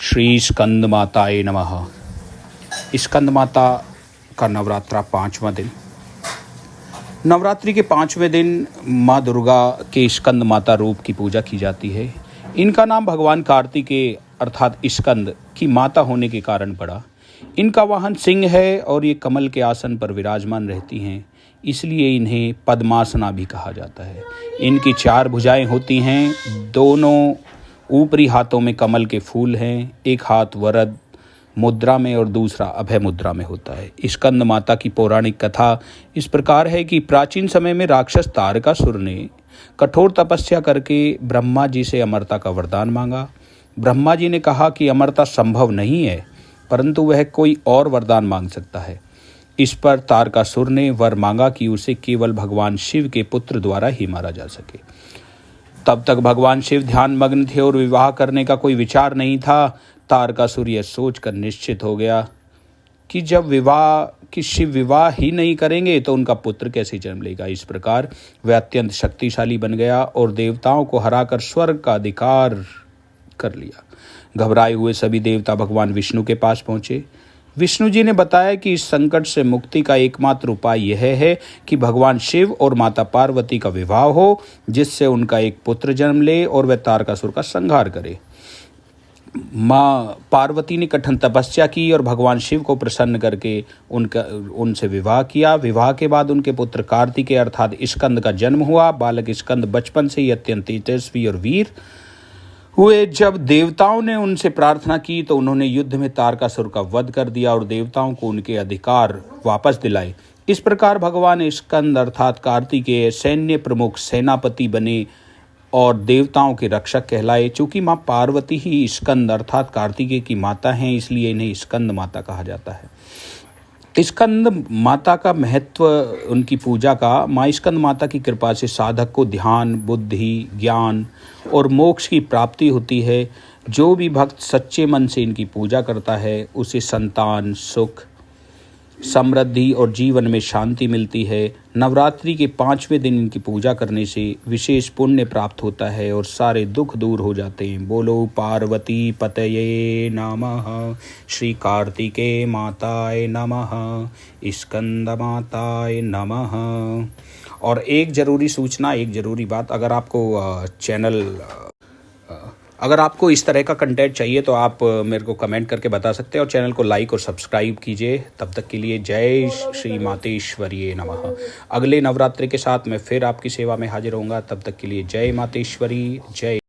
श्री स्कंद माताए नमः। स्कंद माता का नवरात्रा 5वां दिन। नवरात्रि के 5वें दिन माँ दुर्गा के स्कंद माता रूप की पूजा की जाती है। इनका नाम भगवान कार्तिकेय अर्थात स्कंद की माता होने के कारण पड़ा। इनका वाहन सिंह है और ये कमल के आसन पर विराजमान रहती हैं, इसलिए इन्हें पद्मासना भी कहा जाता है। इनकी 4 भुजाएं होती हैं, दोनों ऊपरी हाथों में कमल के फूल हैं, एक हाथ वरद मुद्रा में और दूसरा अभय मुद्रा में होता है। स्कंद माता की पौराणिक कथा इस प्रकार है कि प्राचीन समय में राक्षस तारकासुर ने कठोर तपस्या करके ब्रह्मा जी से अमरता का वरदान मांगा। ब्रह्मा जी ने कहा कि अमरता संभव नहीं है, परंतु वह कोई और वरदान मांग सकता है। इस पर तारकासुर ने वर मांगा कि उसे केवल भगवान शिव के पुत्र द्वारा ही मारा जा सके। तब तक भगवान शिव ध्यान मग्न थे और विवाह करने का कोई विचार नहीं था। तारकासुर यह सोचकर निश्चित हो गया कि जब शिव विवाह ही नहीं करेंगे तो उनका पुत्र कैसे जन्म लेगा। इस प्रकार वह अत्यंत शक्तिशाली बन गया और देवताओं को हराकर स्वर्ग का अधिकार कर लिया। घबराए हुए सभी देवता भगवान विष्णु के पास पहुंचे। विष्णु जी ने बताया कि इस संकट से मुक्ति का एकमात्र उपाय यह है कि भगवान शिव और माता पार्वती का विवाह हो, जिससे उनका एक पुत्र जन्म ले और वह तारकासुर का संहार करे। माँ पार्वती ने कठिन तपस्या की और भगवान शिव को प्रसन्न करके उनसे विवाह किया। विवाह के बाद उनके पुत्र कार्तिकेय अर्थात स्कंद का जन्म हुआ। बालक स्कंद बचपन से ही अत्यंत तेजस्वी और वीर हुए। जब देवताओं ने उनसे प्रार्थना की तो उन्होंने युद्ध में तारकासुर का वध कर दिया और देवताओं को उनके अधिकार वापस दिलाए। इस प्रकार भगवान स्कंद अर्थात कार्तिकेय सैन्य प्रमुख सेनापति बने और देवताओं के रक्षक कहलाए। चूंकि माँ पार्वती ही स्कंद अर्थात कार्तिकेय की माता हैं, इसलिए इन्हें स्कंद माता कहा जाता है। स्कंद माता का महत्व, उनकी पूजा का, माँ स्कंद माता की कृपा से साधक को ध्यान, बुद्धि, ज्ञान और मोक्ष की प्राप्ति होती है। जो भी भक्त सच्चे मन से इनकी पूजा करता है उसे संतान, सुख, समृद्धि और जीवन में शांति मिलती है। नवरात्रि के 5वें दिन इनकी पूजा करने से विशेष पुण्य प्राप्त होता है और सारे दुख दूर हो जाते हैं। बोलो पार्वती पतये नमः, श्री कार्तिकेय माताय नमः, स्कंद माताय नमः। और एक ज़रूरी सूचना, एक ज़रूरी बात, अगर आपको इस तरह का कंटेंट चाहिए तो आप मेरे को कमेंट करके बता सकते हैं और चैनल को लाइक और सब्सक्राइब कीजिए। तब तक के लिए जय श्री मातेश्वरी नमः। अगले नवरात्रि के साथ मैं फिर आपकी सेवा में हाजिर होऊंगा। तब तक के लिए जय मातेश्वरी, जय।